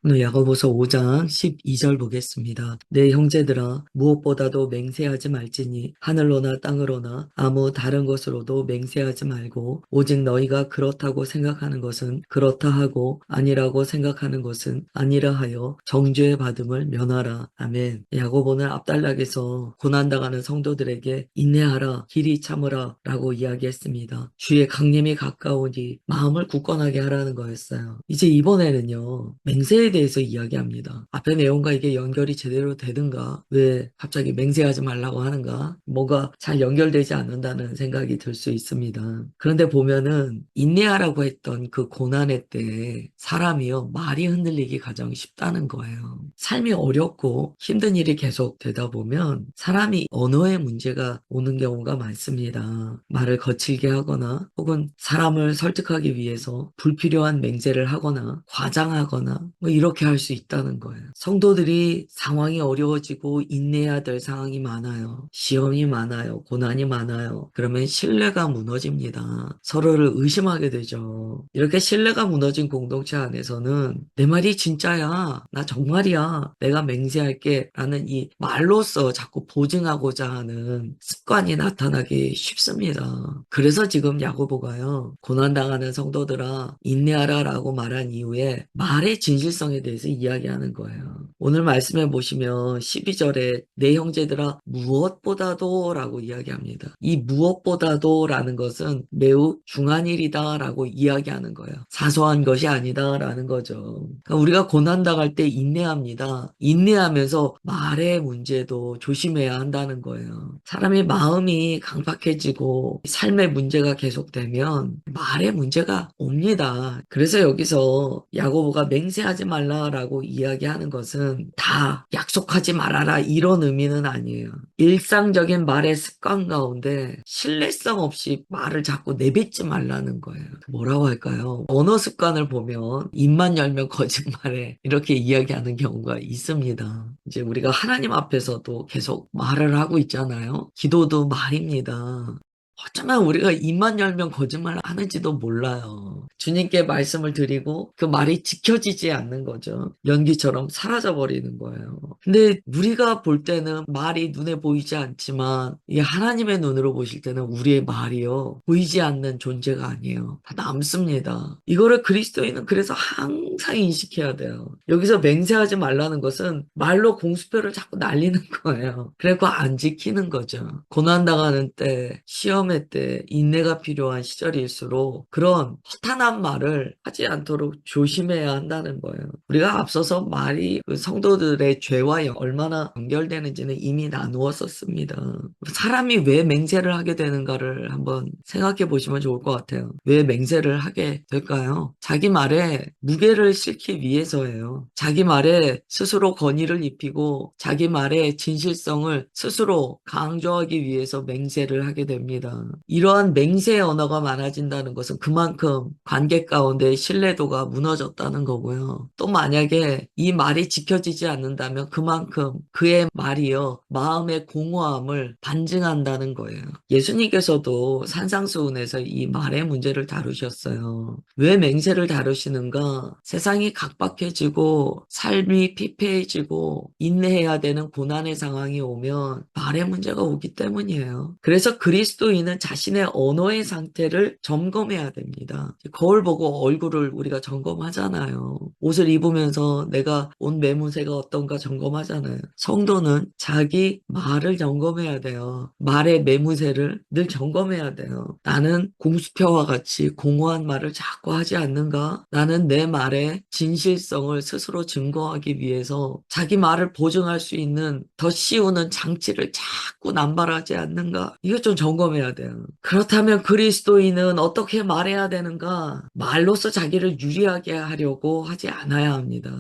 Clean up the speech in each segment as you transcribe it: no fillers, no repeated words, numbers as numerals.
오늘 야고보서 5장 12절 보겠습니다. 내 형제들아 무엇보다도 맹세하지 말지니 하늘로나 땅으로나 아무 다른 것으로도 맹세하지 말고 오직 너희가 그렇다고 생각하는 것은 그렇다 하고 아니라고 생각하는 것은 아니라 하여 정죄 받음을 면하라. 아멘. 야고보는 앞단락에서 고난당하는 성도들에게 인내하라 길이 참으라 라고 이야기했습니다. 주의 강림이 가까우니 마음을 굳건하게 하라는 거였어요. 이제 이번에는요 맹세에 대해서 이야기합니다. 앞의 내용과 이게 연결이 제대로 되든가 왜 갑자기 맹세하지 말라고 하는가 뭔가 잘 연결되지 않는다는 생각이 들 수 있습니다. 그런데 보면은 인내하라고 했던 그 고난의 때에 사람이요 말이 흔들리기 가장 쉽다는 거예요. 삶이 어렵고 힘든 일이 계속 되다 보면 사람이 언어의 문제가 오는 경우가 많습니다. 말을 거칠게 하거나 혹은 사람을 설득하기 위해서 불필요한 맹세를 하거나 과장하거나 뭐 이렇게 할 수 있다는 거예요. 성도들이 상황이 어려워지고 인내해야 될 상황이 많아요. 시험이 많아요. 고난이 많아요. 그러면 신뢰가 무너집니다. 서로를 의심하게 되죠. 이렇게 신뢰가 무너진 공동체 안에서는 내 말이 진짜야. 나 정말이야. 내가 맹세할게. 라는 이 말로써 자꾸 보증하고자 하는 습관이 나타나기 쉽습니다. 그래서 지금 야고보가요. 고난당하는 성도들아 인내하라 라고 말한 이후에 말의 진실성에 대해서 이야기하는 거예요. 오늘 말씀해 보시면 12절에 내 형제들아 무엇보다도 라고 이야기합니다. 이 무엇보다도 라는 것은 매우 중한 일이다 라고 이야기하는 거예요. 사소한 것이 아니다 라는 거죠. 그러니까 우리가 고난당할 때 인내합니다. 인내하면서 말의 문제도 조심해야 한다는 거예요. 사람의 마음이 강팍해지고 삶의 문제가 계속되면 말의 문제가 옵니다. 그래서 여기서 야고보가 맹세하지 말라라고 이야기하는 것은 다 약속하지 말아라 이런 의미는 아니에요. 일상적인 말의 습관 가운데 신뢰성 없이 말을 자꾸 내뱉지 말라는 거예요. 뭐라고 할까요? 언어 습관을 보면 입만 열면 거짓말해 이렇게 이야기하는 경우가 있습니다. 이제 우리가 하나님 앞에서도 계속 말을 하고 있잖아요. 기도도 말입니다. 어쩌면 우리가 입만 열면 거짓말 하는지도 몰라요. 주님께 말씀을 드리고 그 말이 지켜지지 않는 거죠. 연기처럼 사라져 버리는 거예요. 근데 우리가 볼 때는 말이 눈에 보이지 않지만 이게 하나님의 눈으로 보실 때는 우리의 말이요. 보이지 않는 존재가 아니에요. 다 남습니다. 이거를 그리스도인은 그래서 항상 인식해야 돼요. 여기서 맹세하지 말라는 것은 말로 공수표를 자꾸 날리는 거예요. 그래서 안 지키는 거죠. 고난당하는 때, 시험의 때, 인내가 필요한 시절일수록 그런 허탄한 말을 하지 않도록 조심해야 한다는 거예요. 우리가 앞서서 말이 그 성도들의 죄와 얼마나 연결되는지는 이미 나누었었습니다. 사람이 왜 맹세를 하게 되는가를 한번 생각해 보시면 좋을 것 같아요. 왜 맹세를 하게 될까요? 자기 말에 무게를 싣기 위해서예요. 자기 말에 스스로 권위를 입히고 자기 말의 진실성을 스스로 강조하기 위해서 맹세를 하게 됩니다. 이러한 맹세의 언어가 많아진다는 것은 그만큼 관계 가운데 신뢰도가 무너졌다는 거고요. 또 만약에 이 말이 지켜지지 않는다면 그만큼 그의 말이요 마음의 공허함을 반증한다는 거예요. 예수님께서도 산상수훈에서 이 말의 문제를 다루셨어요. 왜 맹세를 다루시는가? 세상이 각박해지고 삶이 피폐해지고 인내해야 되는 고난의 상황이 오면 말의 문제가 오기 때문이에요. 그래서 그리스도인은 자신의 언어의 상태를 점검해야 됩니다. 거울 보고 얼굴을 우리가 점검하잖아요. 옷을 입으면서 내가 옷 매무새가 어떤가 점검하잖아요. 성도는 자기 말을 점검해야 돼요. 말의 매무새를 늘 점검해야 돼요. 나는 공수표와 같이 공허한 말을 자꾸 하지 않는가? 나는 내 말의 진실성을 스스로 증거하기 위해서 자기 말을 보증할 수 있는 더 씌우는 장치를 자꾸 남발하지 않는가? 이것 좀 점검해야 돼요. 그렇다면 그리스도인은 어떻게 말해야 되는가? 말로써 자기를 유리하게 하려고 하지 않아야 합니다.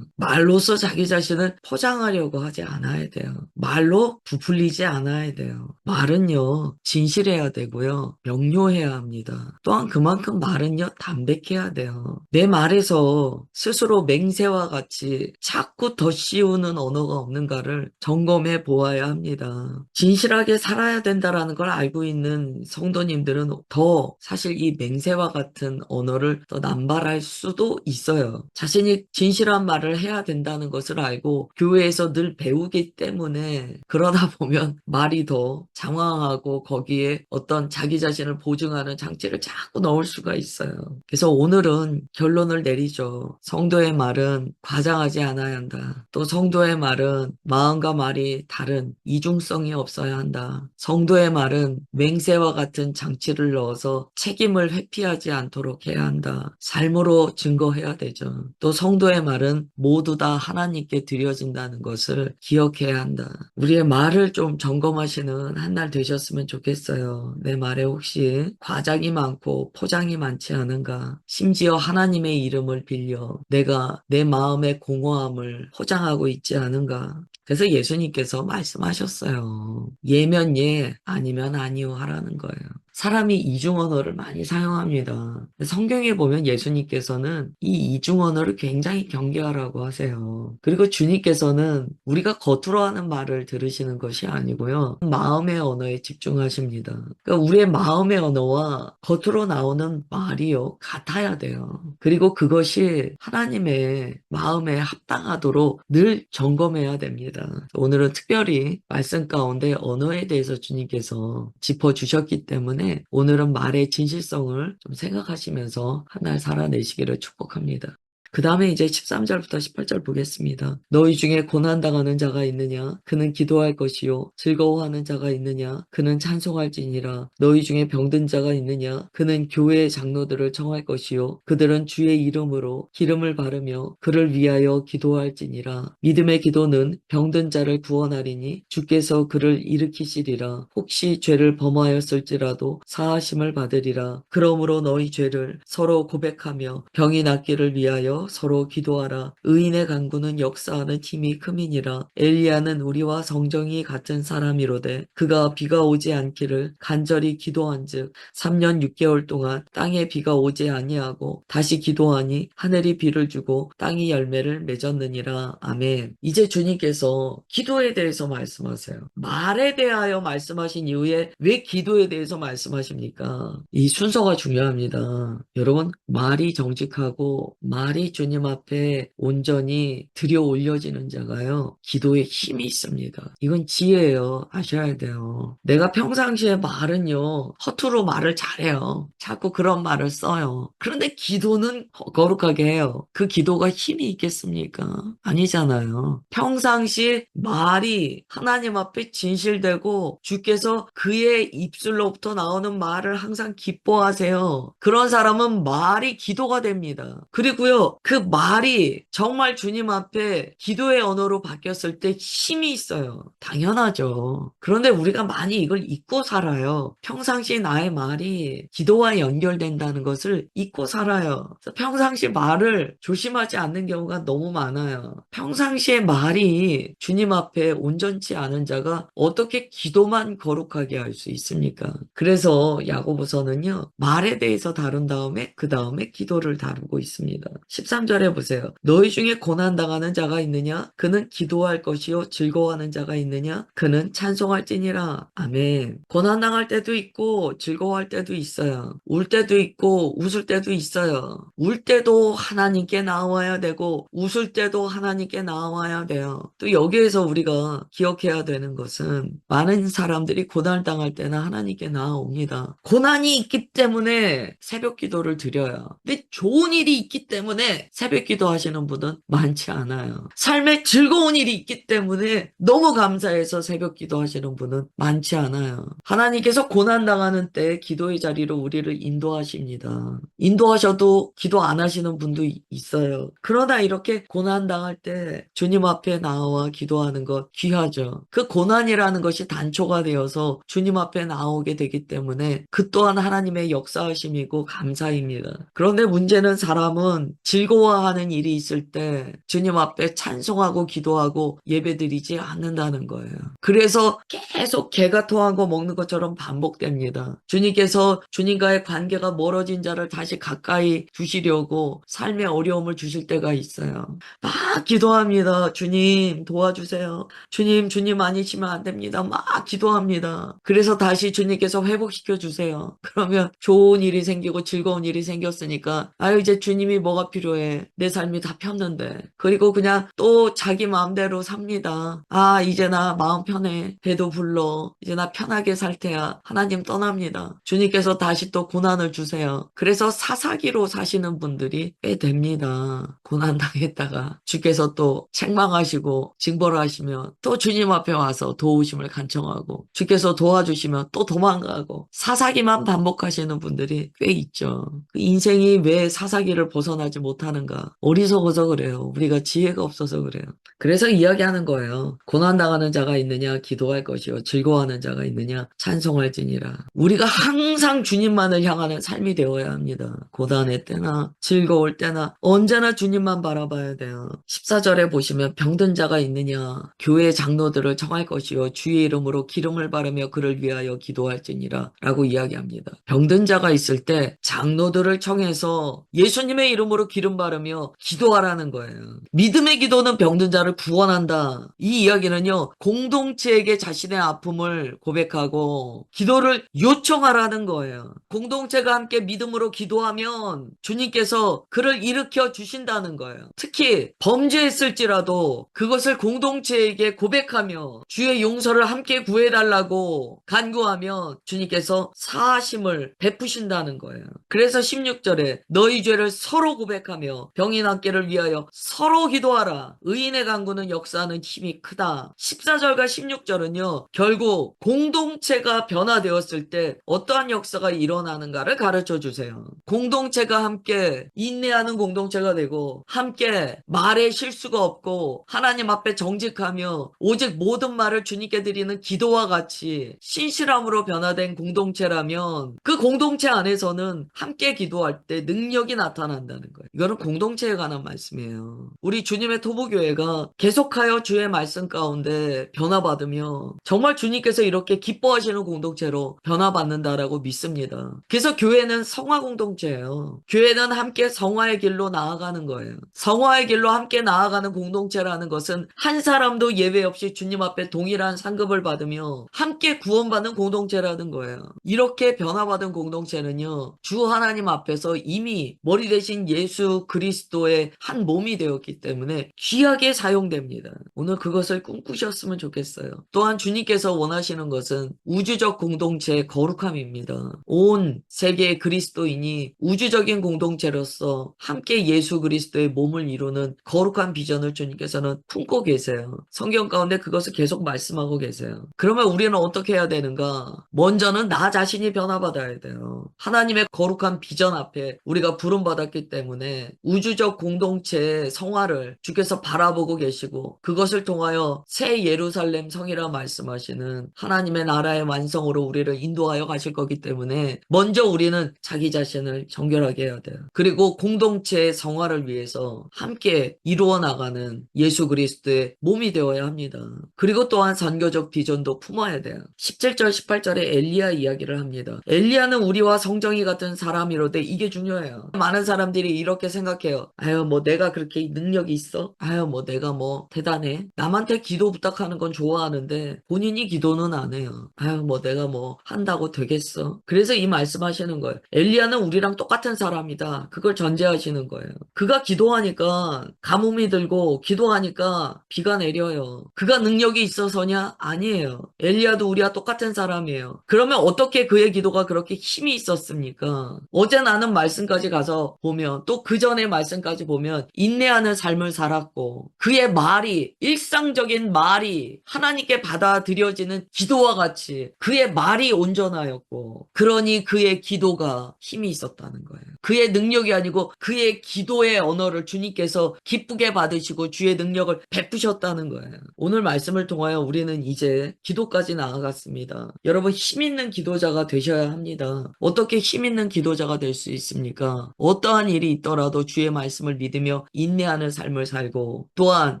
말로써 자기 자신을 포장하려고 하지 않아야 돼요. 말로 부풀리지 않아야 돼요. 말은요, 진실해야 되고요, 명료해야 합니다. 또한 그만큼 말은요, 담백해야 돼요. 내 말에서 스스로 맹세와 같이 자꾸 더 씌우는 언어가 없는가를 점검해 보아야 합니다. 진실하게 살아야 된다라는 걸 알고 있는 있는 성도님들은 더 사실 이 맹세와 같은 언어를 더 남발할 수도 있어요. 자신이 진실한 말을 해야 된다는 것을 알고 교회에서 늘 배우기 때문에 그러다 보면 말이 더 장황하고 거기에 어떤 자기 자신을 보증하는 장치를 자꾸 넣을 수가 있어요. 그래서 오늘은 결론을 내리죠. 성도의 말은 과장하지 않아야 한다. 또 성도의 말은 마음과 말이 다른 이중성이 없어야 한다. 성도의 말은 맹세와 같은 장치를 넣어서 책임을 회피하지 않도록 해야 한다. 삶으로 증거해야 되죠. 또 성도의 말은 모두 다 하나님께 드려진다는 것을 기억해야 한다. 우리의 말을 좀 점검하시는 한 날 되셨으면 좋겠어요. 내 말에 혹시 과장이 많고 포장이 많지 않은가? 심지어 하나님의 이름을 빌려 내가 내 마음의 공허함을 포장하고 있지 않은가? 그래서 예수님께서 말씀하셨어요. 예면 예, 아니면 아니요 하라는 거예요. 사람이 이중언어를 많이 사용합니다. 성경에 보면 예수님께서는 이 이중언어를 굉장히 경계하라고 하세요. 그리고 주님께서는 우리가 겉으로 하는 말을 들으시는 것이 아니고요. 마음의 언어에 집중하십니다. 그러니까 우리의 마음의 언어와 겉으로 나오는 말이요. 같아야 돼요. 그리고 그것이 하나님의 마음에 합당하도록 늘 점검해야 됩니다. 오늘은 특별히 말씀 가운데 언어에 대해서 주님께서 짚어주셨기 때문에 오늘은 말의 진실성을 좀 생각하시면서 한 날 살아내시기를 축복합니다. 그 다음에 이제 13절부터 18절 보겠습니다. 너희 중에 고난당하는 자가 있느냐? 그는 기도할 것이요. 즐거워하는 자가 있느냐? 그는 찬송할지니라. 너희 중에 병든 자가 있느냐? 그는 교회의 장로들을 청할 것이요. 그들은 주의 이름으로 기름을 바르며 그를 위하여 기도할지니라. 믿음의 기도는 병든 자를 구원하리니 주께서 그를 일으키시리라. 혹시 죄를 범하였을지라도 사하심을 받으리라. 그러므로 너희 죄를 서로 고백하며 병이 낫기를 위하여 서로 기도하라. 의인의 간구는 역사하는 힘이 크민이라. 엘리야는 우리와 성정이 같은 사람이로되 그가 비가 오지 않기를 간절히 기도한즉 3년 6개월 동안 땅에 비가 오지 아니하고 다시 기도하니 하늘이 비를 주고 땅이 열매를 맺었느니라. 아멘. 이제 주님께서 기도에 대해서 말씀하세요. 말에 대하여 말씀하신 이후에 왜 기도에 대해서 말씀하십니까? 이 순서가 중요합니다. 여러분, 말이 정직하고 말이 주님 앞에 온전히 들여 올려지는 자가요, 기도에 힘이 있습니다. 이건 지혜예요. 아셔야 돼요. 내가 평상시에 말은요, 허투루 말을 잘해요. 자꾸 그런 말을 써요. 그런데 기도는 거룩하게 해요. 그 기도가 힘이 있겠습니까? 아니잖아요. 평상시 말이 하나님 앞에 진실되고 주께서 그의 입술로부터 나오는 말을 항상 기뻐하세요. 그런 사람은 말이 기도가 됩니다. 그리고요, 그 말이 정말 주님 앞에 기도의 언어로 바뀌었을 때 힘이 있어요. 당연하죠. 그런데 우리가 많이 이걸 잊고 살아요. 평상시 나의 말이 기도와 연결된다는 것을 잊고 살아요. 그래서 평상시 말을 조심하지 않는 경우가 너무 많아요. 평상시에 말이 주님 앞에 온전치 않은 자가 어떻게 기도만 거룩하게 할 수 있습니까? 그래서 야고보서는요, 말에 대해서 다룬 다음에 그 다음에 기도를 다루고 있습니다. 13절에 보세요. 너희 중에 고난당하는 자가 있느냐? 그는 기도할 것이요. 즐거워하는 자가 있느냐? 그는 찬송할지니라. 아멘. 고난당할 때도 있고 즐거워할 때도 있어요. 울 때도 있고 웃을 때도 있어요. 울 때도 하나님께 나와야 되고 웃을 때도 하나님께 나와야 돼요. 또 여기에서 우리가 기억해야 되는 것은 많은 사람들이 고난당할 때는 하나님께 나아옵니다. 고난이 있기 때문에 새벽 기도를 드려요. 근데 좋은 일이 있기 때문에 새벽 기도 하시는 분은 많지 않아요. 삶에 즐거운 일이 있기 때문에 너무 감사해서 새벽 기도 하시는 분은 많지 않아요. 하나님께서 고난당하는 때 기도의 자리로 우리를 인도하십니다. 인도하셔도 기도 안 하시는 분도 있어요. 그러나 이렇게 고난당할 때 주님 앞에 나와 기도하는 것 귀하죠. 그 고난이라는 것이 단초가 되어서 주님 앞에 나오게 되기 때문에 그 또한 하나님의 역사하심이고 감사입니다. 그런데 문제는 사람은 즐거워하는 일이 있을 때 주님 앞에 찬송하고 기도하고 예배드리지 않는다는 거예요. 그래서 계속 개가 토하고 먹는 것처럼 반복됩니다. 주님께서 주님과의 관계가 멀어진 자를 다시 가까이 두시려고 삶의 어려움을 주실 때가 있어요. 막 기도합니다. 주님 도와주세요. 주님 아니시면 안 됩니다. 막 기도합니다. 그래서 다시 주님께서 회복시켜 주세요. 그러면 좋은 일이 생기고 즐거운 일이 생겼으니까 아유 이제 주님이 뭐가 필요해. 내 삶이 다 폈는데. 그리고 그냥 또 자기 마음대로 삽니다. 아 이제 나 마음 편해. 배도 불러. 이제 나 편하게 살 테야. 하나님 떠납니다. 주님께서 다시 또 고난을 주세요. 그래서 사사기로 사시는 분들이 꽤 됩니다. 고난 당했다가 주께서 또 책망하시고 징벌하시면 또 주님 앞에 와서 도우심을 간청하고 주께서 도와주시면 또 도망가고 사사기만 반복하시는 분들이 꽤 있죠. 그 인생이 왜 사사기를 벗어나지 못하는가? 어리석어서 그래요. 우리가 지혜가 없어서 그래요. 그래서 이야기하는 거예요. 고난당하는 자가 있느냐 기도할 것이요 즐거워하는 자가 있느냐 찬송할지니라. 우리가 항상 주님만을 향하는 삶이 되어야 합니다. 고난의 때나 즐거울 때나 언제나 주님만 바라봐야 돼요. 14절에 보시면 병든 자가 있느냐 교회 장로들을 청할 것이요 주의 이름으로 기름을 바르며 그를 위하여 기도할지니라 라고 이야기합니다. 병든 자가 있을 때 장로들을 청해서 예수님의 이름으로 기름 바르며 기도하라는 거예요. 믿음의 기도는 병든 자를 구원한다. 이 이야기는요 공동체에게 자신의 아픔을 고백하고 기도를 요청하라는 거예요. 공동체가 함께 믿음으로 기도하면 주님께서 그를 일으켜 주신다는 거예요. 특히 범죄했을지라도 그것을 공동체에게 고백하며 주의 용서를 함께 구해달라고 간구하면 주님께서 사하심을 베푸신다는 거예요. 그래서 16절에 너희 죄를 서로 고백하며 병이 낫기를 위하여 서로 기도하라. 의인의 간구는 역사하는 힘이 크다. 14절과 16절은요 결국 공동체가 변화되었을 때 어떠한 역사가 일어나는가를 가르쳐 주세요. 공동체가 함께 인내하는 공동체가 되고 함께 말에 실수가 없고 하나님 앞에 정직하며 오직 모든 말을 주님께 드리는 기도와 같이 신실함으로 변화된 공동체라면 그 공동체 안에서는 함께 기도할 때 능력이 나타난다는 거예요. 이거는 공동체에 관한 말씀이에요. 우리 주님의 토부교회가 계속하여 주의 말씀 가운데 변화받으며 정말 주님께서 이렇게 기뻐하시는 공동체로 변화받는다라고 믿습니다. 그래서 교회는 성화 공동체예요. 교회는 함께 성화의 길로 나아가는 거예요. 성화의 길로 함께 나아가는 공동체라는 것은 한 사람도 예외 없이 주님 앞에 동일한 상급을 받으며 함께 구원받는 공동체라는 거예요. 이렇게 변화받은 공동체는요. 주 하나님 앞에서 이미 머리 대신 예수 그리스도의 한 몸이 되었기 때문에 귀하게 사용됩니다. 오늘 그것을 꿈꾸셨으면 좋겠어요. 또한 주님께서 원하시는 것은 우주적 공동체의 거룩함입니다. 온 세계의 그리스도인이 우주적인 공동체로서 함께 예수 그리스도의 몸을 이루는 거룩한 비전을 주님께서는 품고 계세요. 성경 가운데 그것을 계속 말씀하고 계세요. 그러면 우리는 어떻게 해야 되는가? 먼저는 나 자신이 변화받아야 돼요. 하나님의 거룩한 비전 앞에 우리가 부름받았기 때문에 우주적 공동체의 성화를 주께서 바라보고 계시고 그것을 통하여 새 예루살렘 성이라 말씀하시는 하나님의 나라의 완성으로 우리를 인도하여 가실 거기 때문에 먼저 우리는 자기 자신을 정결하게 해야 돼요. 그리고 공동체의 성화를 위해서 함께 이루어 나가는 예수 그리스도의 몸이 되어야 합니다. 그리고 또한 선교적 비전도 품어야 돼요. 17절 18절에 엘리야 이야기를 합니다. 엘리야는 우리와 성정이 같은 사람이로되 이게 중요해요. 많은 사람들이 이렇게 생각해요. 아유 뭐 내가 그렇게 능력이 있어? 아유 뭐 내가 뭐 대단해? 남한테 기도 부탁하는 건 좋아하는데 본인이 기도는 안 해요. 아유 뭐 내가 뭐 한다고 되겠어? 그래서 이 말씀하시는 거예요. 엘리야는 우리랑 똑같은 사람이다. 그걸 전제하시는 거예요. 그가 기도하니까 가뭄이 들고 기도하니까 비가 내려요. 그가 능력이 있어서냐? 아니에요. 엘리야도 우리와 똑같은 사람이에요. 그러면 어떻게 그의 기도가 그렇게 힘이 있었습니까? 어제 나는 말씀까지 가서 보면 또 그 전에 말씀까지 보면 인내하는 삶을 살았고 그의 말이 일상적인 말이 하나님께 받아들여지는 기도와 같이 그의 말이 온전하였고 그러니 그의 기도가 힘이 있었다는 거예요. 그의 능력이 아니고 그의 기도의 언어를 주님께서 기쁘게 받으시고 주의 능력을 베푸셨다는 거예요. 오늘 말씀을 통하여 우리는 이제 기도까지 나아갔습니다. 여러분, 힘 있는 기도자가 되셔야 합니다. 어떻게 힘 있는 기도자가 될 수 있습니까? 어떠한 일이 있더라도 주의 말씀을 믿으며 인내하는 삶을 살고, 또한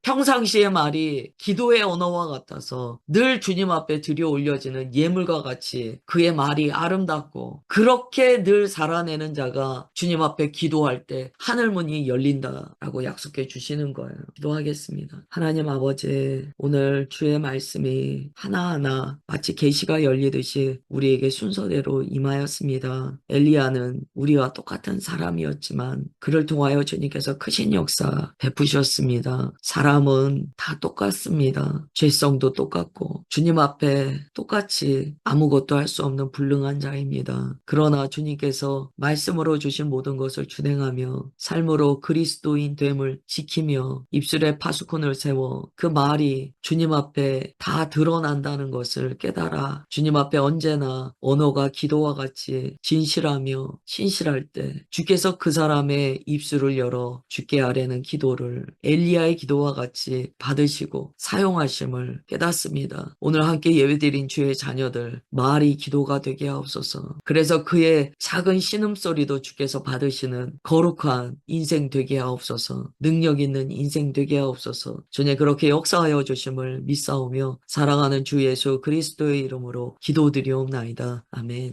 평상시의 말이 기도의 언어와 같아서 늘 주님 앞에 들여 올려지는 예물과 같이 그의 말이 아름답고, 그렇게 늘 살아내는 자가 주님 앞에 기도할 때 하늘 문이 열린다라고 약속해 주시는 거예요. 기도하겠습니다. 하나님 아버지, 오늘 주의 말씀이 하나하나 마치 계시가 열리듯이 우리에게 순서대로 임하였습니다. 엘리야는 우리와 똑같은 사람이었지만 그를 통하여 주님께서 크신 역사 베푸셨습니다. 사람은 다 똑같습니다. 죄성도 똑같고 주님 앞에 똑같이 아무것도 할 수 없는 불능한 자입니다. 그러나 주님께서 말씀으로 주신 모든 것을 준행하며 삶으로 그리스도인 됨을 지키며 입술에 파수꾼을 세워 그 말이 주님 앞에 다 드러난다는 것을 깨달아 주님 앞에 언제나 언어가 기도와 같이 진실하며 신실할 때 주께서 그 사람의 입술을 열어 주께 아뢰는 기도를 엘리야의 기도와 같이 받으시고 사용하심을 깨닫습니다. 오늘 함께 예배드린 주의 자녀들 말이 기도가 되게 하옵소서. 그래서 그의 작은 신음소리도 주께서 받으시는 거룩한 인생 되게 하옵소서. 능력 있는 인생 되게 하옵소서. 주님, 그렇게 역사하여 주심을 믿사오며 사랑하는 주 예수 그리스도의 이름으로 기도드리옵나이다. 아멘.